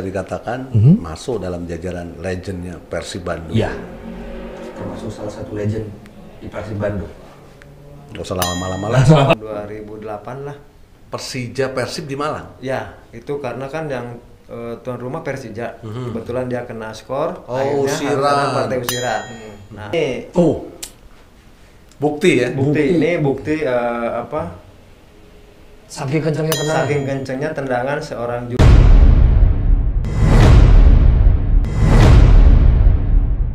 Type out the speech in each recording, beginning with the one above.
Dikatakan masuk dalam jajaran legendnya Persib Bandung. Iya, termasuk salah satu legend di Persib Bandung. Gak usah lama-lama lah. 2008 lah. Persija Persib di Malang. Ya, itu karena kan yang tuan rumah Persija. Kebetulan dia kena skor. Oh, usiran. Partai usiran. Nah, ini Bukti ya. bukti Saking kencangnya tendangan. saking kencengnya tendangan seorang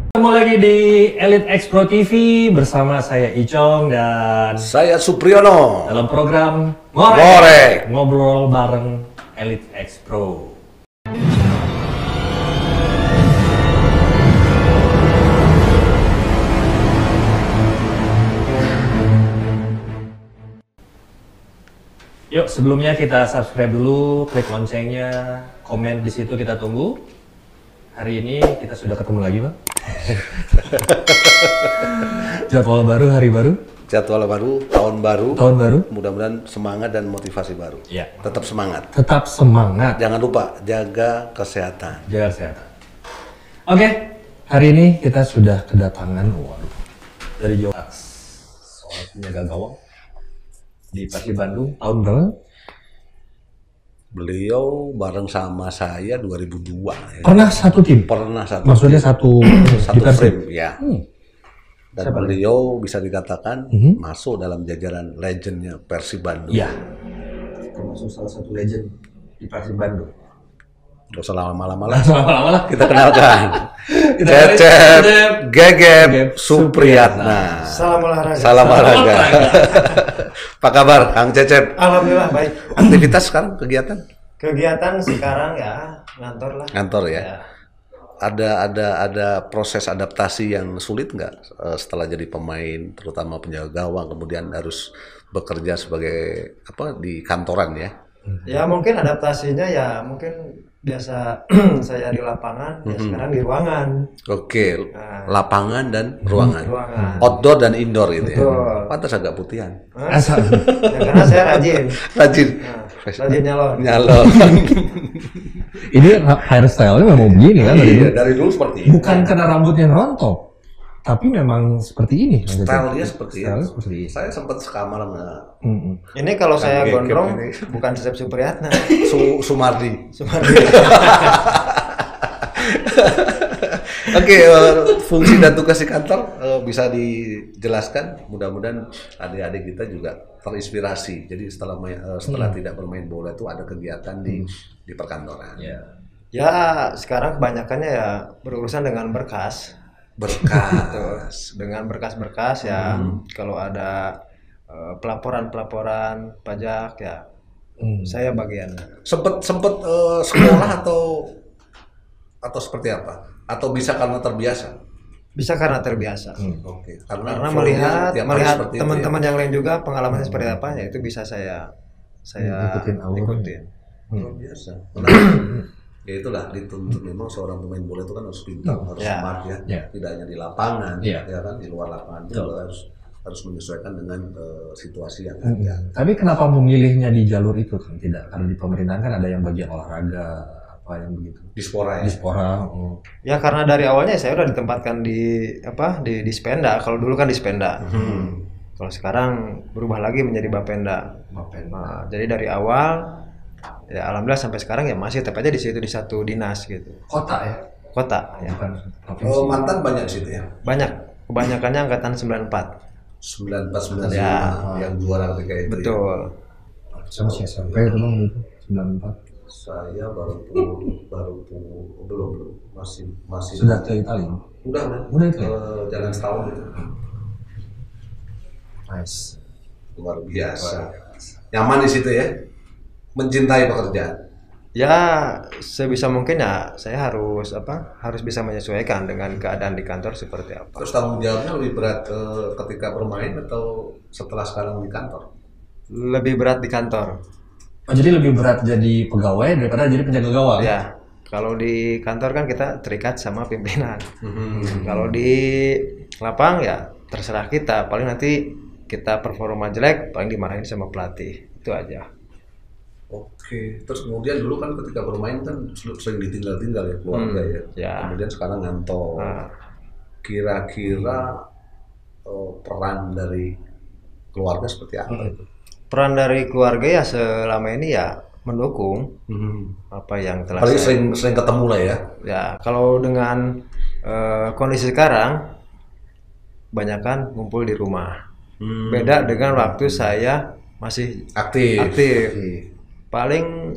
Ketemu lagi di Elite X Pro TV bersama saya Icong dan Saya Supriyono. dalam program Ngorek. Ngobrol bareng Elite X Pro. Yuk, sebelumnya kita subscribe dulu, klik loncengnya, komen di situ kita tunggu. Hari ini kita sudah ketemu lagi, Bang. Jadwal baru, hari baru, Jadwal baru, tahun baru. tahun baru. Mudah-mudahan semangat dan motivasi baru. Ya, Tetap semangat. tetap semangat, Jangan lupa jaga kesehatan. jaga kesehatan. Oke, hari ini kita sudah kedatangan, dari Jawa, soal penjaga gawang di Persib Bandung tahun berapa? Beliau bareng sama saya 2002. Ya. Pernah satu tim? Pernah satu. Maksudnya satu satu di Persib? frame ya. Hmm. Dan Siapa beliau bisa dikatakan masuk dalam jajaran legendnya Persib Bandung. Iya, termasuk salah satu legend di Persib Bandung. Gak usah lama-lama lah. Lama-lama lah. Kita kenalkan. Kita Cecep Gegep Gegep Supriyatna. Salam olahraga. Salam olahraga. Apa kabar Kang Cecep? Alhamdulillah baik. Aktivitas sekarang kegiatan? Kegiatan sekarang ya ngantor lah. Kantor ya. Ya. Ada proses adaptasi yang sulit nggak setelah jadi pemain, terutama penjaga gawang, kemudian harus bekerja sebagai di kantoran ya? Ya mungkin adaptasinya ya mungkin biasa saya di lapangan, ya sekarang di ruangan. Oke, Nah. lapangan dan ruangan, Ruangan. outdoor dan indoor gitu ya. Betul. Pantas agak putihan. Asal. Ya, karena saya rajin. Rajin. Nah, rajin nyalon. Nyalon. Ini hairstyle-nya memang begini kan dari Iya, dulu. dari dulu seperti ini. Bukan karena rambutnya rontok, tapi memang seperti ini. Style-nya seperti Style ini. seperti ini. Saya sempat sekamar sama Ini kalau saya Gegep gondrong ini. bukan Cecep Supriyatna. Sumardi. Sumardi. Oke, fungsi dan tugas di kantor bisa dijelaskan. Mudah-mudahan adik-adik kita juga terinspirasi. Jadi setelah tidak bermain bola itu ada kegiatan di perkantoran. Ya. Ya sekarang kebanyakannya ya berurusan dengan berkas. Berkas. Dengan berkas-berkas ya. Kalau ada pelaporan pajak ya saya bagian. Sempet sekolah atau seperti apa? Atau bisa karena terbiasa? Bisa karena terbiasa. Oke. Karena flow-nya melihat tiap hari seperti itu teman-teman ya? yang lain juga pengalamannya seperti apa ya itu bisa saya ikutin. Luar biasa. Menarik. Ya itulah dituntut memang seorang pemain bola itu kan harus pintar, harus Ya. smart ya. Ya. Tidak hanya di lapangan, Ya. ya kan di luar lapangan Betul. juga harus menyesuaikan dengan situasi yang ada. Tapi kenapa memilihnya di jalur itu kan? Tidak, karena di pemerintahan kan ada yang bagian olahraga apa yang begitu. Dispora Di ya. Spora. Ya karena dari awalnya saya udah ditempatkan di Spenda. Kalau dulu kan di Spenda. Kalau sekarang berubah lagi menjadi Bapenda. Nah, jadi dari awal ya alhamdulillah sampai sekarang ya masih tetap aja di situ di satu dinas gitu. Kota ya, Kota ya. bukan provinsi. Mantan banyak di situ ya. Banyak. Kebanyakannya angkatan 94. 94 95 Ya. yang juara ketika itu. Ya. Betul. Saya masih SMP itu bang itu 94. Saya belum masih Sudah ke Italia. udah itu ya? jalan setahun itu. Nice. Luar biasa. Nyaman di situ ya. Mencintai pekerjaan. Ya sebisa mungkin ya saya harus bisa menyesuaikan dengan keadaan di kantor seperti apa. Terus tanggung jawabnya lebih berat ketika bermain atau setelah sekarang di kantor? Lebih berat di kantor. Oh, jadi lebih berat jadi pegawai daripada jadi penjaga gawang. Ya, kalau di kantor kan kita terikat sama pimpinan. Kalau di lapang ya terserah kita. Paling nanti kita performa jelek, paling dimarahin sama pelatih. Itu aja. Oke, terus kemudian dulu kan ketika bermain kan sering ditinggal-tinggal ya keluarga ya. Ya. Kemudian sekarang ngantor. Nah, Kira-kira peran dari keluarga seperti apa itu? peran dari keluarga ya selama ini ya mendukung apa yang telah Paling saya sering ketemu lah ya. ya kalau dengan kondisi sekarang banyakan ngumpul di rumah. Beda dengan waktu saya masih Aktif. aktif. Paling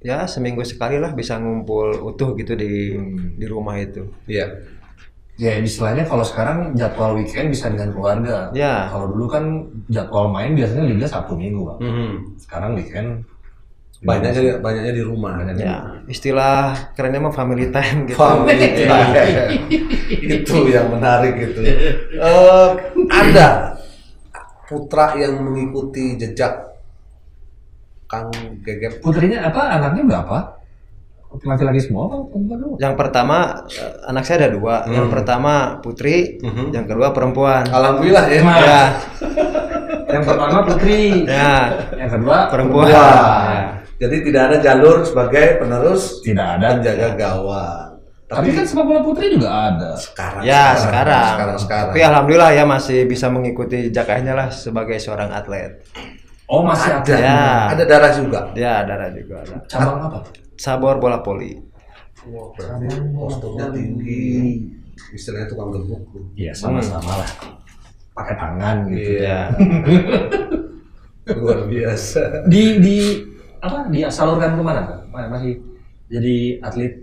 ya seminggu sekali lah bisa ngumpul utuh gitu di rumah itu. Iya. Ya istilahnya kalau sekarang jadwal weekend bisa dengan keluarga. Ya. Kalau dulu kan jadwal main biasanya Liga Sabtu Minggu, Bang. Sekarang weekend Banyaknya di rumah. Ya, istilah kerennya mah family time gitu. Family time. Itu yang menarik gitu. Ada putra yang mengikuti jejak Kang Gegep. Putrinya apa? Anaknya berapa? Laki-laki semua apa? Yang pertama anak saya ada 2. Yang pertama putri, yang kedua perempuan. Alhamdulillah ya. Ya, Yang pertama putri, ya, yang kedua perempuan. Wah. Ya. Jadi tidak ada jalur sebagai penerus tidak ada. penjaga gawang. Tapi kan sepak bola putri juga ada. sekarang. Sekarang. Tapi alhamdulillah ya masih bisa mengikuti jejaknya lah sebagai seorang atlet. Oh masih ada. Ya, Ada darah juga. ya darah juga ada. Cabang apa? Sabor bola voli. Wah, berarti posturnya tinggi. Istilahnya tukang gebuk. Iya sama-sama lah. Pakai tangan gitu. Iya. Luar biasa. Di apa? Disalurkan kemana kan? Masih jadi atlet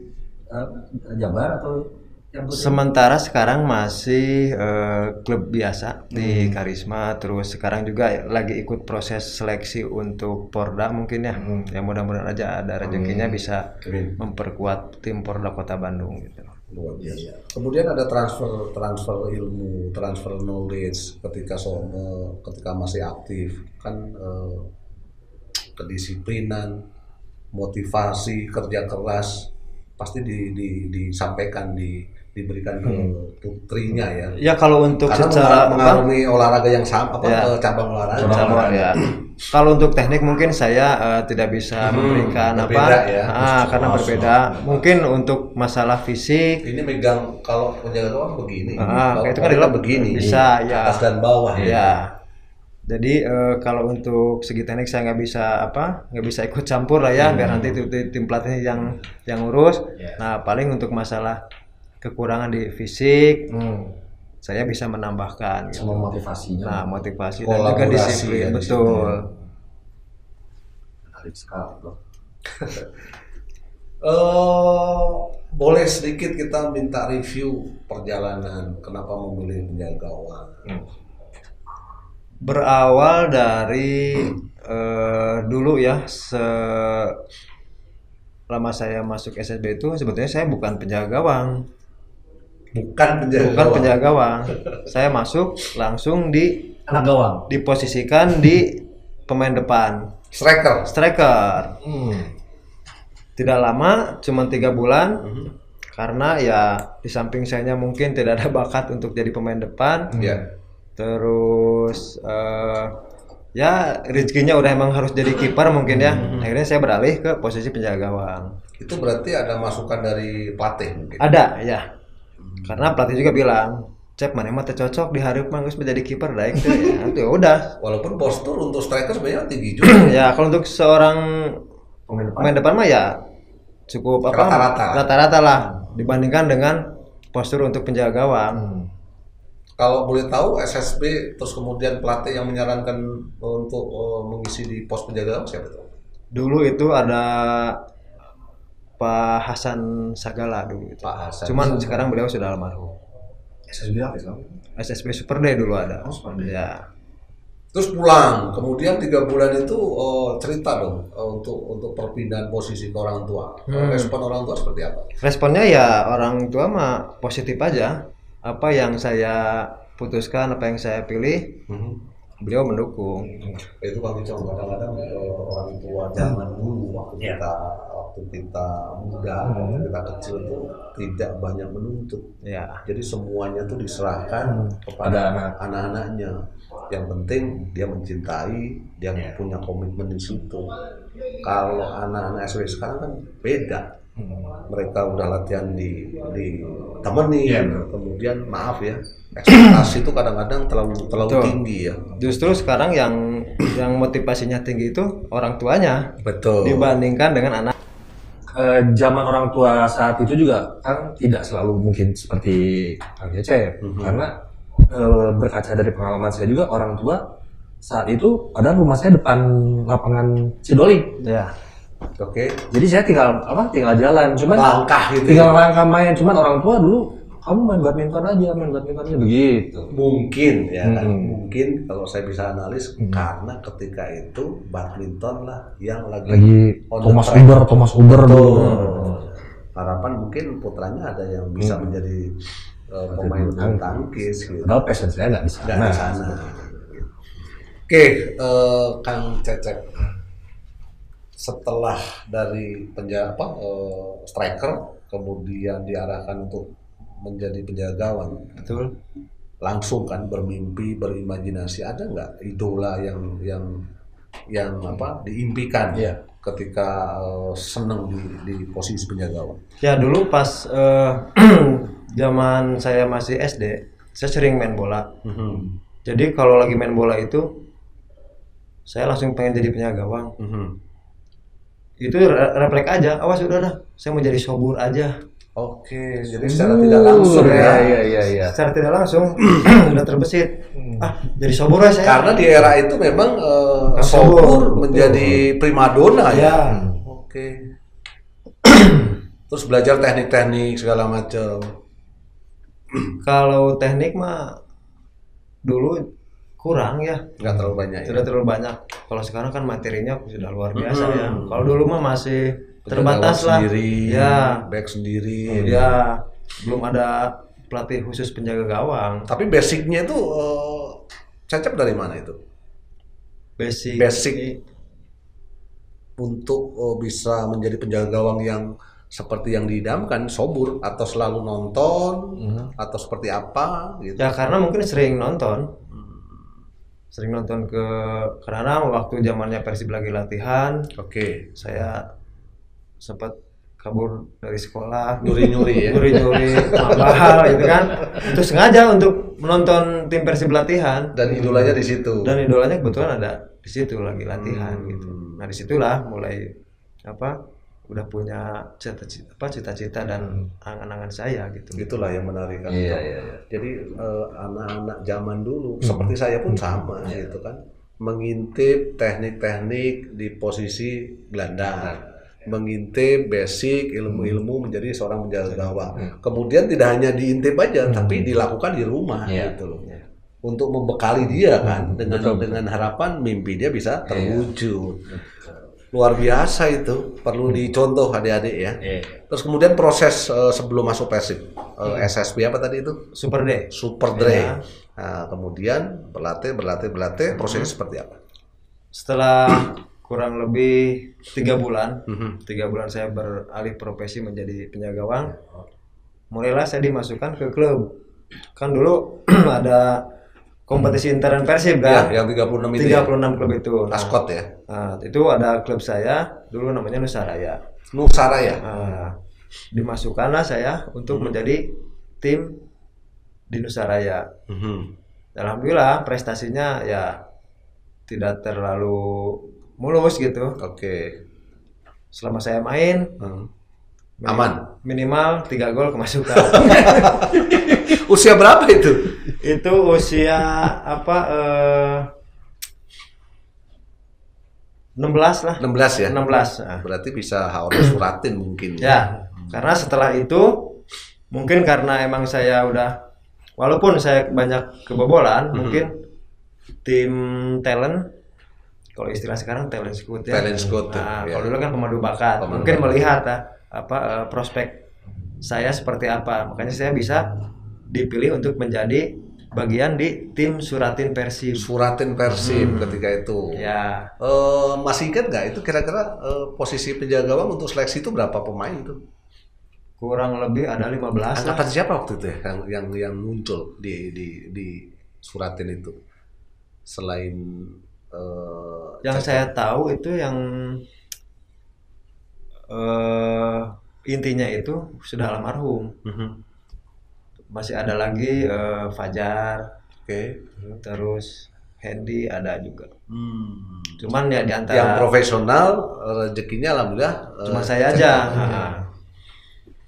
Jabar atau yang putri? Sementara sekarang masih klub biasa di Karisma, terus sekarang juga lagi ikut proses seleksi untuk Porda mungkin ya. Ya mudah-mudahan aja ada rezekinya bisa Amin. memperkuat tim Porda Kota Bandung gitu. Luar biasa. Kemudian ada transfer ilmu, transfer knowledge ketika masih aktif kan kedisiplinan, motivasi, kerja keras pasti disampaikan diberikan ke putrinya ya. Ya kalau untuk Karena secara mengarungi olahraga yang sama Ya. cabang olahraga. Cabang ya. Kalau untuk teknik mungkin saya tidak bisa memberikan berbeda apa ya. karena berbeda. Mungkin untuk masalah fisik Ini megang kalau penjaga gawang begini. Ah, kalau itu kan kita adalah begini. bisa, ya. Atas dan bawah ya. Jadi kalau untuk segi teknik saya nggak bisa ikut campur lah ya, biar nanti tim pelatih yang urus. Nah paling untuk masalah kekurangan di fisik, saya bisa menambahkan. Gitu. Sama motivasinya. Nah motivasi dan juga Kolaborasi disiplin, ya di betul. Menarik sekali loh. Boleh sedikit kita minta review perjalanan kenapa memilih penjaga gawang. Berawal dari dulu ya, selama saya masuk SSB itu sebetulnya saya bukan penjaga gawang. Bukan penjaga gawang. Saya masuk langsung Anak gawang. diposisikan di pemain depan, striker. Tidak lama, cuma 3 bulan, karena ya di samping saya mungkin tidak ada bakat untuk jadi pemain depan. Ya. Terus ya rezekinya udah emang harus jadi kiper mungkin ya. Akhirnya saya beralih ke posisi penjaga gawang. Itu berarti ada masukan dari pelatih mungkin. Ada ya. Karena pelatih juga bilang, "Cep, mana mah teu cocok di hareup mah geus menjadi kiper daek teh." Ya, itu ya udah. Walaupun postur untuk striker sebenarnya tinggi juga. Ya, kalau untuk seorang pemain depan mah ya cukup rata-rata lah dibandingkan dengan postur untuk penjaga gawang. Kalau boleh tahu SSB terus kemudian pelatih yang menyarankan untuk mengisi di pos penjaga gawang siapa itu? Dulu itu ada Pak Hasan Sagala dulu itu. Pak Hasan. Cuman sekarang beliau sudah almarhum. SSB apa itu? SSB Super Day dulu ada. Oh, Super Day. Ya. Terus pulang, kemudian 3 bulan itu cerita dong untuk perpindahan posisi ke orang tua. Respon orang tua seperti apa? Responnya ya orang tua mah positif aja. Apa yang saya putuskan, apa yang saya pilih, beliau mendukung. Itu kan kadang-kadang orang tua zaman dulu waktu kita muda, waktu kita kecil itu tidak banyak menuntut. Ya. Jadi semuanya tuh diserahkan kepada anak-anaknya. Yang penting dia mencintai, dia punya komitmen di situ. Kalau anak-anak SW sekarang kan beda. Mereka udah latihan di temenin, Iya, kemudian maaf ya, ekspektasi itu kadang-kadang terlalu Betul. tinggi ya. Justru sekarang yang motivasinya tinggi itu orang tuanya Betul. dibandingkan dengan anak. Zaman orang tua saat itu juga kan tidak selalu mungkin seperti Kang Cecep, karena berkaca dari pengalaman saya juga, orang tua saat itu padahal rumah saya depan lapangan Sidolik. Ya. Oke. Jadi saya tinggal jalan, cuman Langkah gitu. tinggal langkah main, cuman orang tua dulu kamu main badminton aja begitu. Mungkin ya kan, mungkin kalau saya bisa analis karena ketika itu badminton lah yang lagi on the track. Thomas Uber dulu. Harapan mungkin putranya ada yang bisa menjadi pemain bulu tangkis gitu. Padahal passion saya nggak di sana. Nggak di sana. Oke, Kang Cecep, setelah dari striker kemudian diarahkan untuk menjadi penjaga gawang, Betul. langsung kan bermimpi, berimajinasi, ada nggak idola yang diimpikan ketika seneng di posisi penjaga gawang? Ya dulu pas zaman saya masih SD, saya sering main bola. Jadi kalau lagi main bola itu, saya langsung pengen jadi penjaga gawang. Itu refleks aja, awas udah dah, saya mau jadi sobur aja. Oke, jadi secara tidak langsung Iya. Secara tidak langsung udah terbesit. Jadi sobur aja saya. Karena di era itu memang Sobur, sobur menjadi primadona ya. Ya. Oke. Terus belajar teknik-teknik segala macam. Kalau teknik mah dulu kurang ya, Nggak terlalu banyak ya. tidak terlalu banyak. Kalau sekarang kan materinya sudah luar biasa ya. Kalau dulu mah masih terbatas lah. Sendiri, Ya, back sendiri. ya belum ada pelatih khusus penjaga gawang. Tapi basicnya itu Cecep dari mana itu? Basic untuk bisa menjadi penjaga gawang yang seperti yang diidamkan, sobur atau selalu nonton atau seperti apa gitu? Ya karena mungkin sering nonton. Sering nonton karena waktu zamannya Persib lagi latihan, Oke. saya sempat kabur dari sekolah, Nyuri-nyuri ya. nyuri-nyuri mahal gitu kan, itu sengaja untuk menonton tim Persib latihan. Dan idolanya di situ. Dan idolanya kebetulan ada di situ lagi latihan gitu. Nah disitulah mulai udah punya cita-cita dan angan-angan saya gitu. Itulah yang menarik kan. Iya. Jadi anak-anak zaman dulu seperti saya pun sama gitu kan, mengintip teknik-teknik di posisi gelandang, mengintip basic ilmu-ilmu menjadi seorang penjaga gawang. Kemudian tidak hanya diintip aja, tapi dilakukan di rumah gitu loh. Untuk membekali dia kan dengan harapan mimpi dia bisa terwujud. Luar biasa itu, perlu dicontoh adik-adik ya. Terus kemudian proses sebelum masuk Persib, SSB apa tadi itu? Super D. Super Dre. Nah, kemudian berlatih, prosesnya seperti apa? Setelah kurang lebih 3 bulan, 3 bulan saya beralih profesi menjadi penjaga gawang. Mulailah saya dimasukkan ke klub. Kan dulu ada kompetisi intern Persib kan? Ya, yang 36 itu. 36 klub itu. Maskot ya. Nah, itu ada klub saya dulu namanya Nusaraya. Nusaraya. Nah, dimasukkanlah saya untuk menjadi tim di Nusaraya. Alhamdulillah prestasinya ya tidak terlalu mulus gitu. Oke. Selama saya main Aman. minimal 3 gol kemasukan. Usia berapa itu? Itu usia 16 lah. 16 ya. 16. Nah. Berarti bisa harus suratin mungkin. Ya, karena setelah itu mungkin karena emang saya udah, walaupun saya banyak kebobolan, mungkin tim talent, kalau istilah sekarang talent scout ya. Talent scout, Nah, ya. kalau dulu kan pemandu bakat, mungkin melihat prospek saya seperti apa, makanya saya bisa dipilih untuk menjadi bagian di tim Suratin Persib. Suratin Persib ketika itu. Ya, Masih ingat nggak itu kira-kira posisi penjaga gawang untuk seleksi itu berapa pemain tuh? kurang lebih ada 15 lah. Angkatan siapa waktu itu ya yang muncul di Suratin itu? Selain Yang saya tahu itu yang intinya itu sudah almarhum. Masih ada lagi Fajar, Oke. terus Hendy ada juga. Cuman ya di Yang antara profesional rezekinya alhamdulillah cuma saya aja.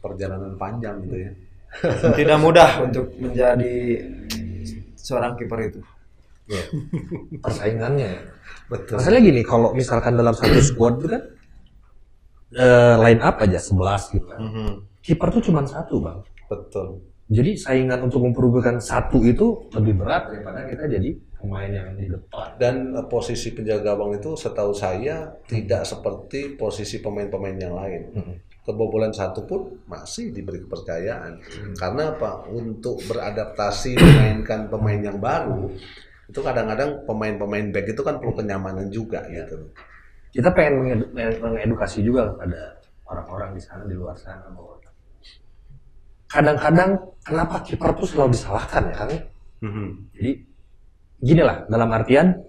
perjalanan panjang gitu ya. Tidak mudah untuk menjadi seorang kiper itu. Ya. Persaingannya ya. Betul. Masalahnya gini, kalau misalkan dalam satu squad itu kan line up aja 11 gitu kan. Kiper tuh cuma satu, Bang. Betul. Jadi saingan untuk memperebutkan satu itu lebih berat daripada kita jadi pemain yang di depan. Dan posisi penjaga gawang itu setahu saya tidak seperti posisi pemain-pemain yang lain. Kebobolan satu pun masih diberi kepercayaan. Karena apa? Untuk beradaptasi memainkan pemain yang baru, itu kadang-kadang pemain-pemain back itu kan perlu kenyamanan juga gitu. Kita pengen mengedukasi juga kepada orang-orang di sana, di luar sana, bahwa kadang-kadang kenapa kiper tuh selalu disalahkan ya Kang? Jadi gini lah, dalam artian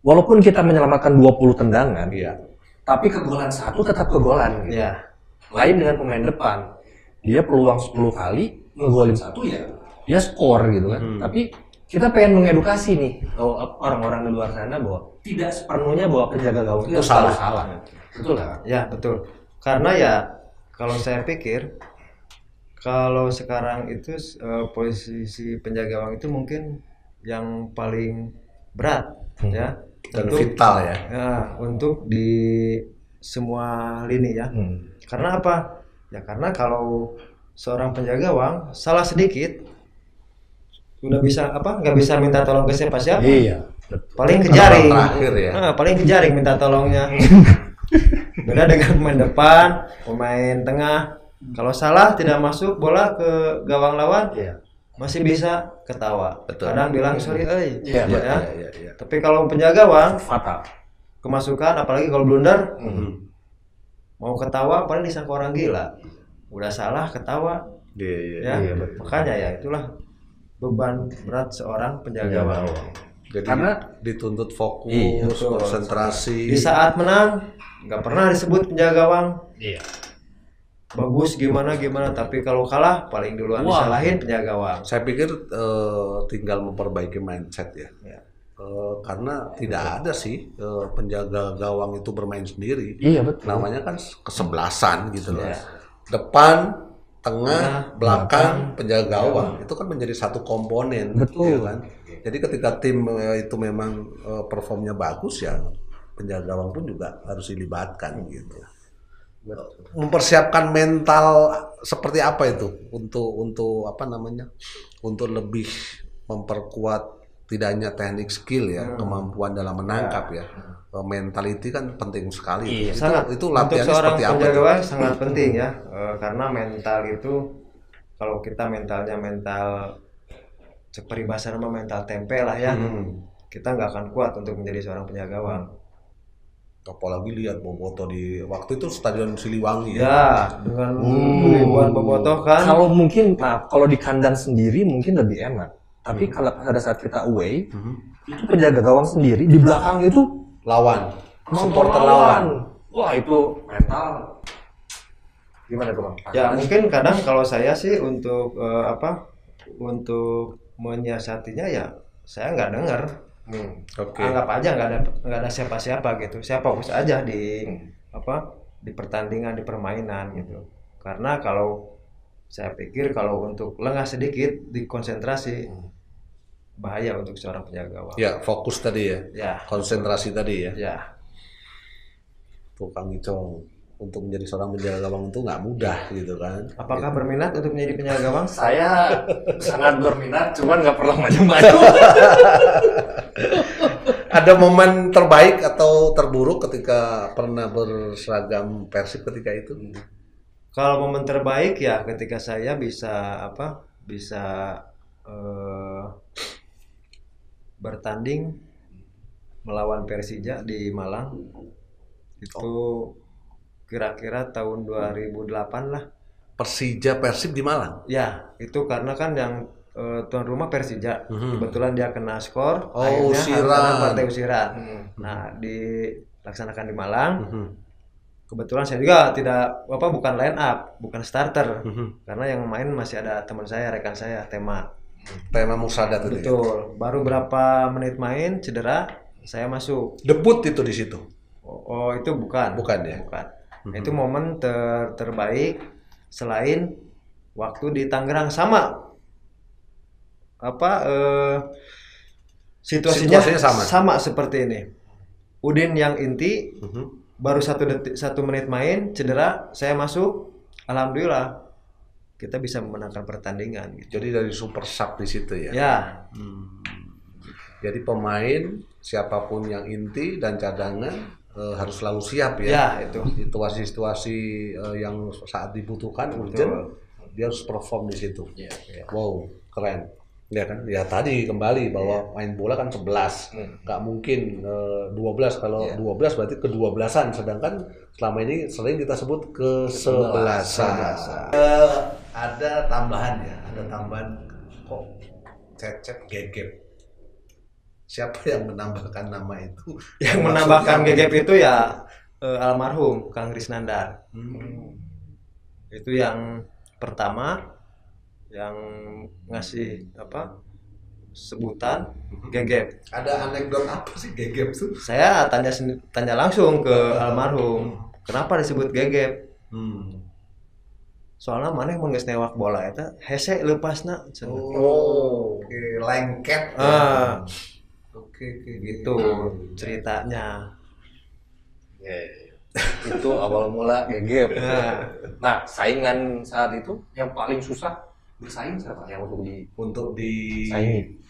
walaupun kita menyelamatkan 20 tendangan, Iya. tapi kegolan satu tetap kegolan. Gitu. Ya. Lain dengan pemain depan, dia peluang 10 kali ngegolin satu ya dia skor gitu kan. Tapi kita pengen mengedukasi nih orang-orang di luar sana bahwa tidak sepenuhnya bahwa penjaga gawang itu salah. Betul lah. Ya, betul. Karena ya kalau saya pikir kalau sekarang itu posisi penjaga gawang itu mungkin yang paling berat ya Dan untuk vital ya. untuk di semua lini ya. Karena apa? Ya karena kalau seorang penjaga gawang salah sedikit udah bisa nggak bisa minta tolong ke siapa-siapa. Iya. Paling ke jaring. Terakhir ya. Paling ke jaring minta tolongnya. Beda dengan pemain depan, pemain tengah. Kalau salah tidak masuk bola ke gawang lawan, masih bisa ketawa. Betul. Kadang bilang sorry, Iya. Tapi kalau penjaga gawang Fatal. kemasukan, apalagi kalau blunder, mau ketawa paling disangka orang gila. Udah salah ketawa. Iya. Makanya ya itulah beban berat seorang penjaga gawang. Jadi Karena dituntut fokus, konsentrasi. Di saat menang nggak pernah disebut penjaga gawang. Iya. Bagus gimana, tapi kalau kalah paling duluan disalahin penjaga gawang. Saya pikir tinggal memperbaiki mindset ya. Karena tidak ada sih penjaga gawang itu bermain sendiri. Iya betul. Namanya kan kesebelasan gitu loh. Depan, tengah, belakang, penjaga gawang itu kan menjadi satu komponen. Betul. Ya kan? Jadi ketika tim itu memang performnya bagus ya, penjaga gawang pun juga harus dilibatkan gitu. Mempersiapkan mental seperti apa itu untuk apa namanya? Untuk lebih memperkuat tidak hanya teknik skill ya, kemampuan dalam menangkap ya. Mentality kan penting sekali. Sangat. Itu latihannya untuk seorang seperti apa? penjaga gawang sangat penting ya. Karena mental itu kalau kita mentalnya mental peribahasa nama mental tempe lah ya. Kita nggak akan kuat untuk menjadi seorang penjaga gawang. Apalagi lihat Boboto di waktu itu Stadion Siliwangi Ya, dengan ribuan bobotoh kan. Kalau mungkin, kalau di kandang sendiri mungkin lebih enak. Tapi kalau pada saat kita away, itu penjaga gawang sendiri di belakang itu lawan, supporter lawan. Wah itu mental. Gimana tuh Bang? Ya mungkin kadang kalau saya sih untuk untuk menyiasatinya ya saya nggak dengar. Anggap aja nggak ada siapa-siapa gitu. Saya fokus aja di di pertandingan, di permainan gitu. Karena kalau saya pikir kalau untuk lengah sedikit di konsentrasi bahaya untuk seorang penjaga gawang. Ya, fokus tadi ya. Ya. Konsentrasi tadi ya. Ya. Tuh Kang Icong, untuk menjadi seorang penjaga gawang itu nggak mudah gitu kan. Apakah berminat untuk menjadi penjaga gawang? Saya sangat berminat, cuman nggak pernah maju-maju. Ada momen terbaik atau terburuk ketika pernah berseragam Persib ketika itu? Kalau momen terbaik ya ketika saya bisa bertanding melawan Persija di Malang. Itu kira-kira tahun 2008 lah. Persija Persib di Malang? Ya, itu karena kan yang tuan rumah Persija. Kebetulan dia kena skor, usiran. partai usiran. Nah, dilaksanakan di Malang. kebetulan saya juga bukan line up, bukan starter. Karena yang main masih ada teman saya, rekan saya, Tema. Tema Musada tadi. Betul. Baru berapa menit main cedera, saya masuk. Debut itu di situ. Oh, itu bukan. Bukan ya? Bukan. Itu momen terbaik selain waktu di Tangerang sama. Situasinya sama seperti ini. Udin yang inti, baru 1 menit main cedera, saya masuk, alhamdulillah kita bisa memenangkan pertandingan. Gitu. Jadi dari super sub di situ ya. Ya. Jadi pemain siapapun yang inti dan cadangan harus selalu siap ya. Ya, itu. Situasi-situasi yang saat dibutuhkan urgent, dia harus perform di situ. Ya. Wow, keren. Ya kan? Ya tadi kembali bahwa main bola kan 11. Nggak mungkin 12. Kalau 12 berarti ke-12an, sedangkan selama ini sering kita sebut ke-11an. Ada tambahan ya, kok Cecep Gegep. Siapa yang menambahkan nama itu? Yang menambahkan Gegep itu ya almarhum Kang Risnandar. Itu yang pertama yang ngasih sebutan Gegep. Ada anekdot apa sih Gegep tuh? Saya tanya langsung ke almarhum, kenapa disebut Gegep? Soalnya mana yang geus newak bola eta hese leupasna. Oke, lengket. Oke, gitu ceritanya. Itu awal mula Gegep. Nah, saingan saat itu yang paling susah bersaing siapa yang untuk di saingi?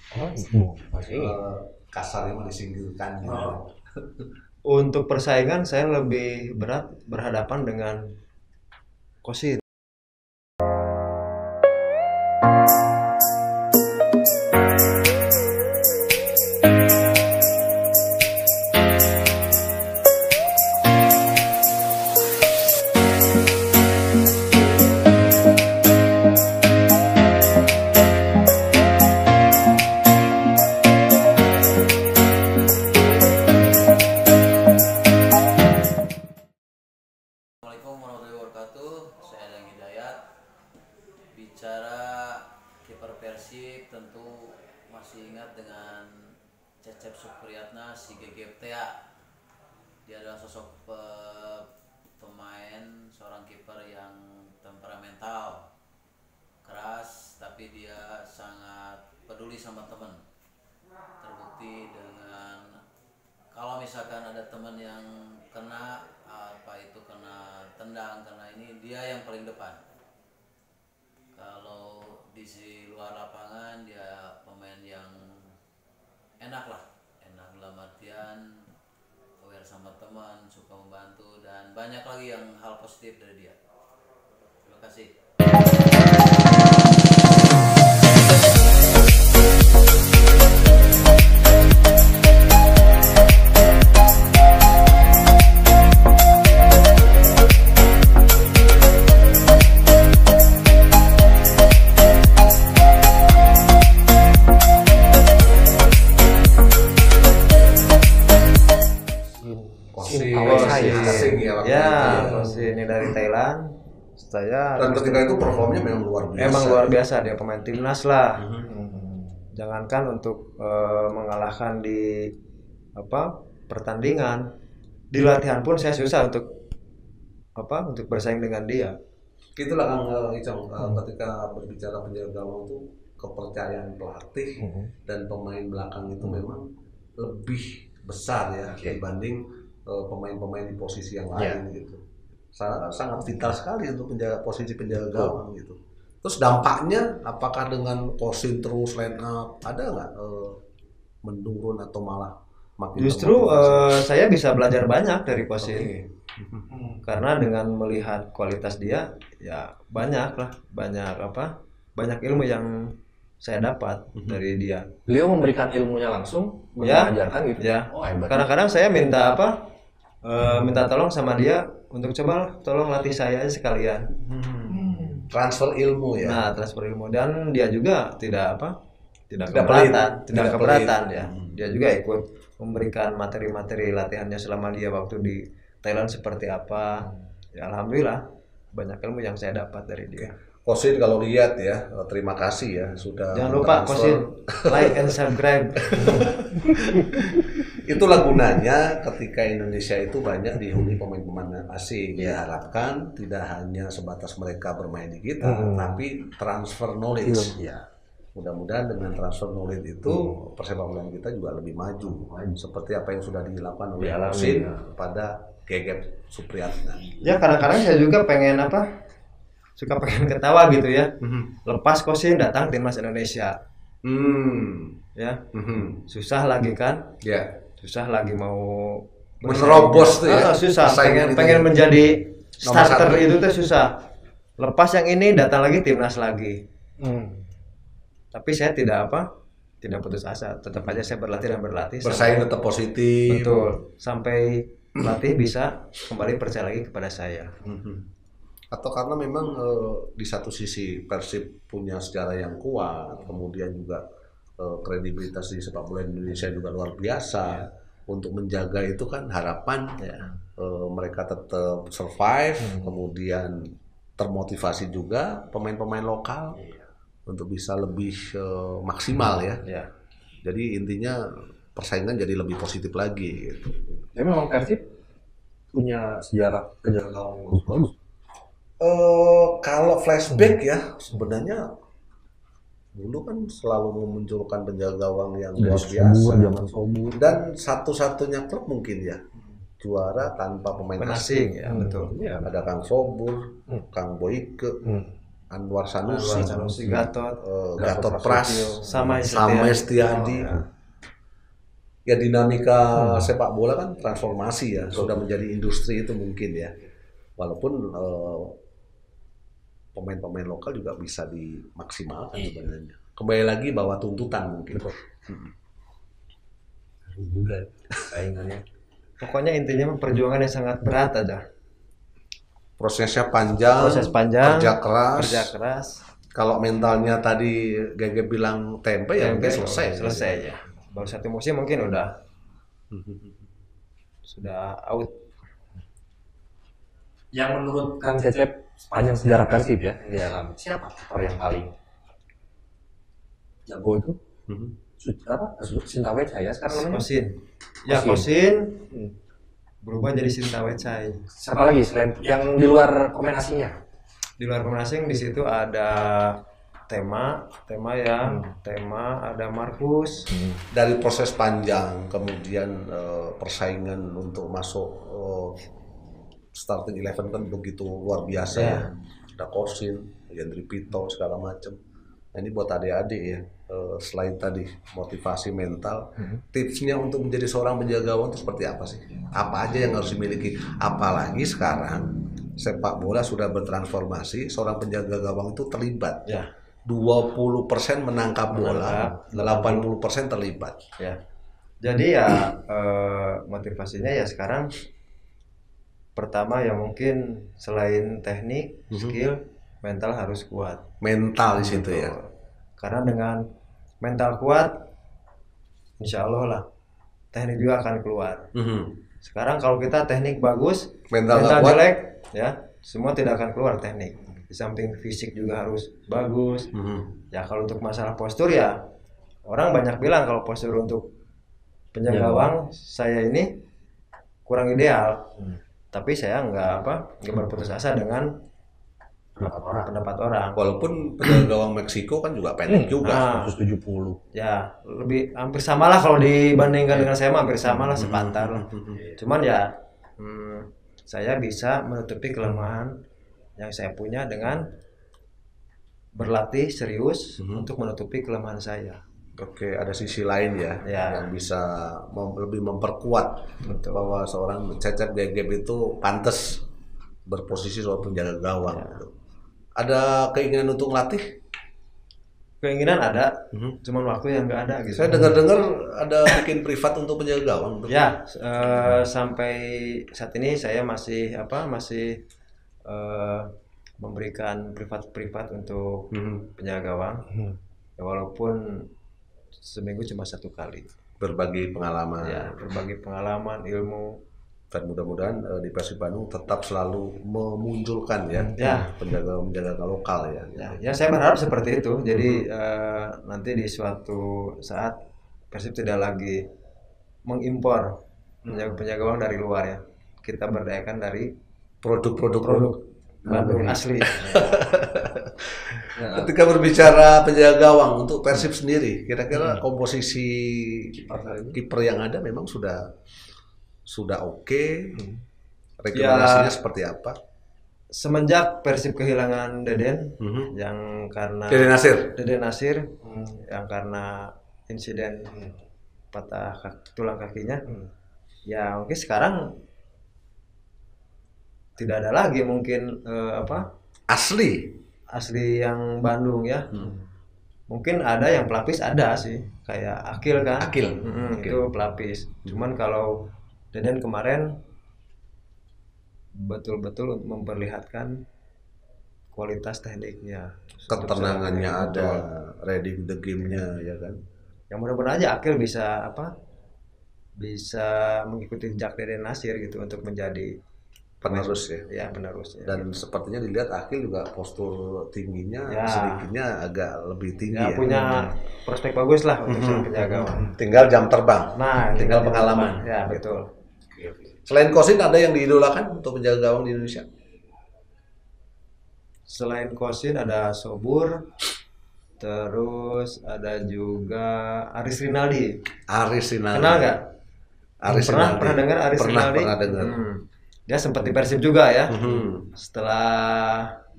Kasarnya mah disingkirkan. Untuk persaingan saya lebih berat berhadapan dengan Kosin. Bicara kiper Persib tentu masih ingat dengan Cecep Supriyatna si Gegep Tea. Dia adalah sosok pemain, seorang kiper yang temperamental, keras, tapi dia sangat peduli sama teman. Terbukti dengan kalau misalkan ada teman yang kena kena tendang, kena ini, dia yang paling depan. Kalau di luar lapangan dia pemain yang enak dalam artian aware sama teman, suka membantu, dan banyak lagi yang hal positif dari dia. Terima kasih. Ini dari Thailand. Dan ketika itu performnya memang luar biasa. Memang luar biasa, dia pemain timnas lah. Jangankan untuk mengalahkan di pertandingan, di latihan pun saya susah untuk bersaing dengan dia. Itulah Kang Icong, ketika berbicara penjaga gawang itu kepercayaan pelatih dan pemain belakang itu memang lebih besar ya dibanding pemain-pemain di posisi yang lain gitu. Sangat vital sekali untuk posisi penjaga gawang gitu. Terus dampaknya apakah dengan Kosin terus line up ada nggak menurun atau malah makin? Justru saya bisa belajar banyak dari Kosin. Karena dengan melihat kualitas dia ya banyak ilmu yang saya dapat dari dia. Beliau memberikan ilmunya langsung, mengajarkan gitu. Ya. Kadang-kadang saya minta tolong sama dia untuk coba tolong latih saya sekalian. Transfer ilmu ya. Nah, transfer ilmu, dan dia juga tidak keberatan ya. Dia juga ikut memberikan materi-materi latihannya selama dia waktu di Thailand seperti apa. Ya alhamdulillah banyak ilmu yang saya dapat dari dia. Kosin kalau lihat ya, terima kasih ya sudah Jangan lupa Kosin like and subscribe. Itulah gunanya ketika Indonesia itu banyak dihuni pemain-pemain asing. Diharapkan tidak hanya sebatas mereka bermain di kita, tapi transfer knowledge. Ya. Mudah-mudahan dengan transfer knowledge itu persepak bolaan kita juga lebih maju. Seperti apa yang sudah dilakukan oleh Kosin pada Gegep Supriyatna. Ya kadang-kadang saya juga pengen suka pengen ketawa gitu ya. Lepas Kosin datang timnas Indonesia. Ya. Susah lagi kan? Ya. Susah lagi mau menerobos tuh ya. Susah. Pengen menjadi starter itu tuh susah. Lepas yang ini datang lagi timnas lagi. Tapi saya tidak putus asa. Tetap aja saya berlatih dan berlatih. Bersaing tetap positif. Betul. Sampai pelatih bisa kembali percaya lagi kepada saya. Atau karena memang di satu sisi Persib punya sejarah yang kuat, kemudian juga kredibilitas di sepak bola Indonesia juga luar biasa. Untuk menjaga itu kan harapan mereka tetap survive, kemudian termotivasi juga pemain-pemain lokal untuk bisa lebih maksimal ya. Jadi intinya persaingan jadi lebih positif lagi gitu. Tapi memang Persib punya sejarah penjaga gawang bagus. Kalau flashback ya sebenarnya dulu kan selalu memunculkan penjaga gawang yang luar biasa. Zaman Sobur. Dan satu-satunya klub mungkin ya juara tanpa pemain asing. Ya betul. Ada Kang Sobur, Kang Boyke, Anwar Sanusi, Gatot Pras, sama Estiadi. Ya dinamika sepak bola kan transformasi ya, sudah menjadi industri itu mungkin ya. Walaupun pemain-pemain lokal juga bisa dimaksimalkan sebenarnya. Kembali lagi bahwa tuntutan mungkin. Juga saingannya. Pokoknya intinya perjuangan yang sangat berat aja. Prosesnya panjang, kerja keras. Kalau mentalnya tadi Gege bilang tempe ya mungkin selesai ya. Baru satu musim mungkin udah sudah out. Yang menurut Kang Cecep sepanjang sejarah Persib ya di dalam siapa aktor yang paling jago itu? Sintawecai ya sekarang namanya? Kosin. Ya Kosin berubah jadi Sintawecai. Siapa lagi selain yang di luar pemain asingnya? Di luar pemain asing di situ ada tema ada Markus. Dari proses panjang kemudian persaingan untuk masuk starting 11 kan begitu luar biasa ya. Ada Kosin, Yandri Pito segala macam. Nah, ini buat adik-adik ya. Selain tadi motivasi mental, tipsnya untuk menjadi seorang penjaga gawang itu seperti apa sih? Apa aja yang harus dimiliki? Apalagi sekarang sepak bola sudah bertransformasi, seorang penjaga gawang itu terlibat. 20% menangkap bola, 80% terlibat. Ya. Jadi ya motivasinya ya sekarang pertama ya mungkin selain teknik, skill, mental harus kuat. Mental di situ ya. Karena dengan mental kuat, insya Allah lah teknik juga akan keluar. Sekarang kalau kita teknik bagus, mental jelek, ya semua tidak akan keluar teknik. Di samping fisik juga harus bagus. Ya kalau untuk masalah postur ya orang banyak bilang kalau postur untuk penjaga gawang saya ini kurang ideal. Tapi saya nggak berputus asa dengan pendapat orang. Walaupun penjaga gawang Meksiko kan juga pendek juga, 170. Ya lebih hampir sama lah kalau dibandingkan dengan saya hampir sama lah sepantar lah. Cuman ya saya bisa menutupi kelemahan yang saya punya dengan berlatih serius untuk menutupi kelemahan saya. Oke, ada sisi lain ya yang bisa lebih memperkuat bahwa seorang Cecep Gegep itu pantas berposisi sebagai penjaga gawang. Gitu. Ada keinginan untuk latih? Keinginan ada, cuman waktu yang nggak ada gitu. Saya dengar-dengar ada bikin privat untuk penjaga gawang. Ya, sampai saat ini saya masih memberikan privat untuk penjaga gawang. Ya, walaupun seminggu cuma 1 kali. Berbagi pengalaman. Ya, berbagi pengalaman, ilmu. Dan mudah-mudahan di Persib Bandung tetap selalu memunculkan ya, penjaga lokal ya. Ya, saya berharap seperti itu. Jadi nanti di suatu saat Persib tidak lagi mengimpor penjaga gawang dari luar ya. Kita berdayakan dari Produk Bandung asli. Ketika berbicara penjaga gawang untuk Persib sendiri, kira-kira komposisi kiper yang ada memang sudah oke. Rekomendasinya seperti apa? Semenjak Persib kehilangan Deden yang karena Deden Nasir yang karena insiden patah tulang kakinya, ya mungkin sekarang tidak ada lagi mungkin asli yang Bandung ya. Mungkin ada yang pelapis ada sih, kayak Akil kan. Akil. Itu pelapis. Cuman kalau Deden kemarin betul-betul memperlihatkan kualitas tekniknya, ketenangannya ada, reading the game-nya ya kan. Yang mudah-mudahan aja Akil bisa mengikuti jejak Deden Nasir gitu untuk menjadi penerus ya. Ya, penerusnya. Dan gitu. sepertinya dilihat Akil juga postur tingginya sedikitnya agak lebih tinggi ya. Punya prospek bagus lah untuk seorang penjaga gawang. Tinggal jam terbang. Nah, tinggal pengalaman. Ya, betul. Selain Kosin ada yang diidolakan untuk penjaga gawang di Indonesia? Selain Kosin ada Sobur, terus ada juga Aris Rinaldi. Kenal nggak? Pernah dengar Aris Rinaldi? Pernah dengar. Dia sempat di Persib juga ya. Setelah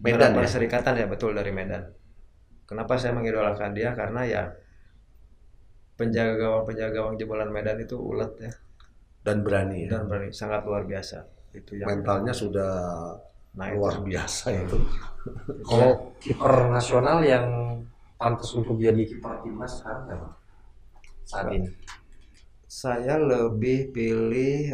Medan ya? Perserikatan ya, betul, dari Medan. Kenapa saya mengidolakan dia? Karena ya penjaga gawang jebolan Medan itu ulet ya. Dan berani ya. Dan berani, sangat luar biasa. Itu yang mentalnya sudah luar biasa itu. Kalau kiper nasional yang pantas untuk jadi kiper timnas sekarang saat ini? Saya lebih pilih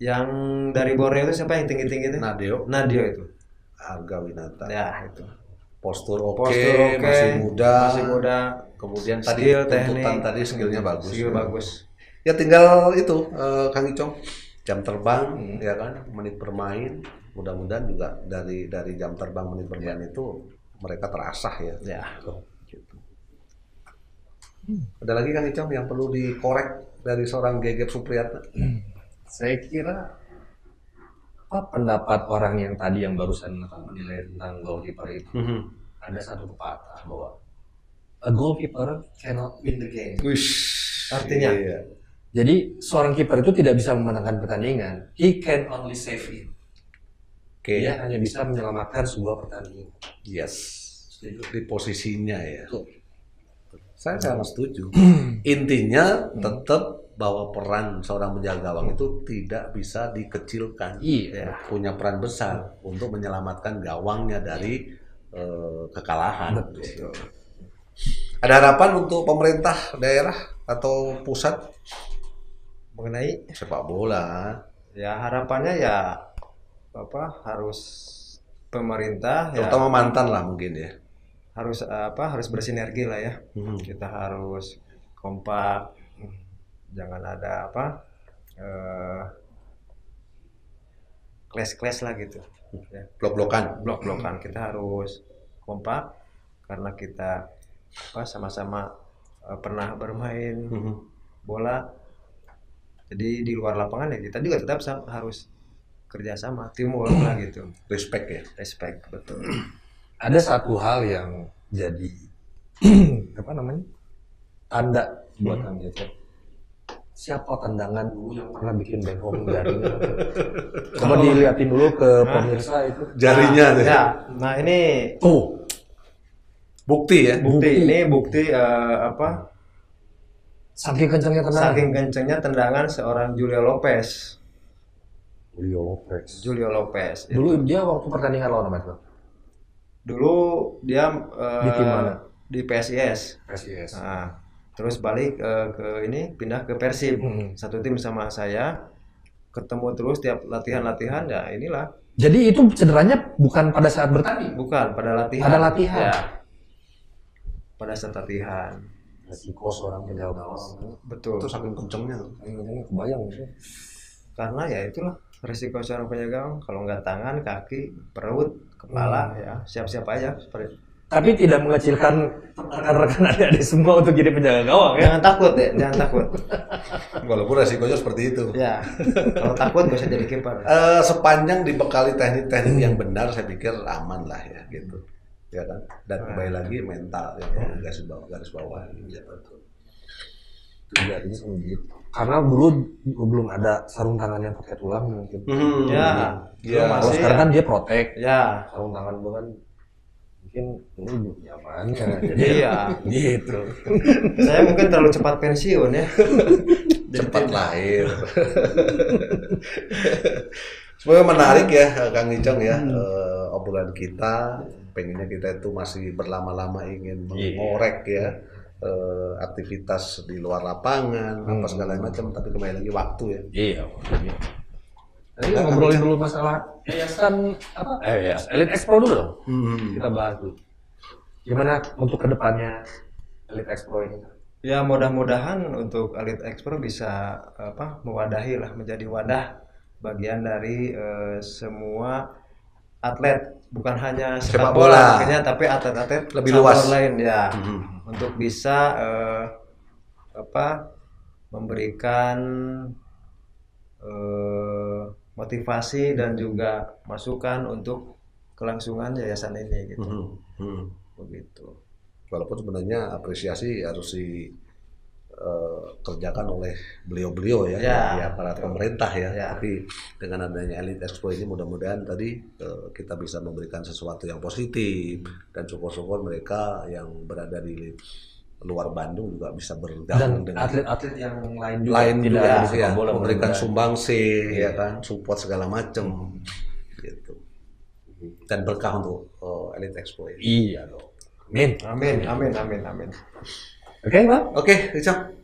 yang dari Borneo itu siapa yang tinggi-tinggi itu? Nadio itu. Arga Winata. Ya, itu. Postur oke, masih muda. Kemudian skill, tuntutan tadi skillnya bagus. Skill bagus. Ya tinggal itu Kang Icong, jam terbang ya kan, menit bermain. Mudah-mudahan juga dari jam terbang menit bermain itu mereka terasah ya. Ya. Gitu. Ada lagi Kang Icong yang perlu dikorek dari seorang Gegep Supriyatna? Saya kira apa pendapat orang yang tadi yang barusan menilai tentang goalkeeper itu? Ada satu pepatah bahwa a goalkeeper cannot win the game. Artinya? Iya. Jadi seorang kiper itu tidak bisa memenangkan pertandingan. He can only save it. Dia hanya bisa menyelamatkan sebuah pertandingan. Yes. Di posisinya ya. Saya sangat setuju. Intinya tetap bahwa peran seorang penjaga gawang itu tidak bisa dikecilkan. Iya. Punya peran besar untuk menyelamatkan gawangnya dari kekalahan. Betul. Ada harapan untuk pemerintah daerah atau pusat mengenai sepak bola? Ya harapannya ya harus pemerintah terutama mantan lah mungkin ya. Harus bersinergi lah ya. Kita harus kompak. Jangan ada clash lah gitu. Ya. Blok-blokan. Kita harus kompak karena kita sama-sama pernah bermain bola. Jadi di luar lapangan ya kita juga tetap harus kerjasama, teamwork lah gitu. Respect ya. Respect, betul. Ada satu hal yang jadi tanda buat Kang Cecep. Siapa tendangan dulu yang pernah bikin bengkong jarinya? Coba dilihatin dulu ke pemirsa itu jarinya. Nah ini bukti ya. Ini bukti saking kencangnya tendangan seorang Julio Lopez. Julio Lopez. Dulu dia waktu pertandingan lawan apa itu? Dulu dia di tim mana? Di PSIS. Nah, terus balik pindah ke Persib. Satu tim sama saya, ketemu terus tiap latihan ya inilah. Jadi itu cederanya bukan pada saat bertanding? Bukan, pada latihan. Pada latihan. Ya. Pada saat latihan. resiko seorang penjaga gawang. Betul. Itu saking kencengnya tuh. Ini kebayang sih. Karena ya itulah resiko seorang penjaga gawang. Kalau nggak tangan, kaki, perut, kepala, ya siap-siap aja seperti. Tapi tidak mengecilkan rekan-rekan adik-adik semua untuk jadi penjaga gawang ya. Jangan takut ya, jangan takut. Walaupun resikonya seperti itu. Ya, kalau takut nggak usah jadi kiper. Sepanjang dibekali teknik-teknik yang benar, saya pikir aman lah ya gitu. Ya kan? Dan kembali lagi mental ya, garis bawah gitu. Jadinya gitu. Karena dulu belum ada sarung tangan yang pakai tulang mungkin. Ya, Ya. Kalau sekarang kan dia protek. Ya, Sarung tangan bukan mungkin ini nyamannya. Jadi iya. gitu. Saya mungkin terlalu cepat pensiun ya. Cepat lahir. Semoga menarik ya Kang Icong ya, obrolan kita. Pengennya kita itu masih berlama-lama ingin mengorek ya aktivitas di luar lapangan apa segala macam, tapi kembali lagi waktu ya. Iya. Tadi ngobrolin dulu masalah yayasan apa? Elite Expo dulu dong. Kita bahas dulu. Gimana untuk kedepannya Elite Expo ini? Ya mudah-mudahan untuk Elite Expo bisa mewadahi lah, menjadi wadah bagian dari semua atlet, bukan hanya sepak bola makanya, tapi atlet-atlet lebih luas lain ya, untuk bisa memberikan motivasi dan juga masukan untuk kelangsungan yayasan ini gitu. Begitu. Walaupun sebenarnya apresiasi harus dikerjakan oleh beliau-beliau ya, di aparat pemerintah ya. Tapi dengan adanya Elite Expo ini mudah-mudahan tadi kita bisa memberikan sesuatu yang positif, dan syukur-syukur mereka yang berada di luar Bandung juga bisa bergabung dengan atlet-atlet yang lain juga ya, memberikan sumbangsi ya kan, support segala macam gitu. Dan berkah untuk Elite Expo ini. Iya dong. Amin. Amin. Oke, Bang? Oke, Icong.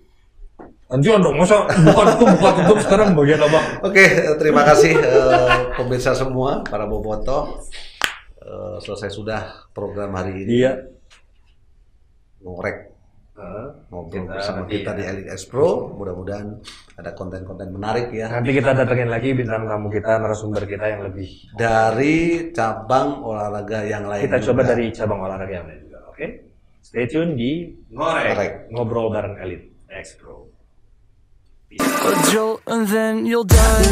Lanjut dong, masa buka tutup sekarang bagian apa? Oke, terima kasih pemirsa semua, para bobotoh. Selesai sudah program hari ini. Iya. Ngorek ngobrol bersama kita di Elite Expo. Mudah-mudahan ada konten-konten menarik ya. Nanti kita datengin lagi bintang tamu kita, narasumber kita yang lebih dari cabang olahraga yang lain. Kita juga. coba dari cabang olahraga yang lain juga, oke? Stay tune di Ngorek, ngobrol bareng Elite Expo. A jolt and then you'll die.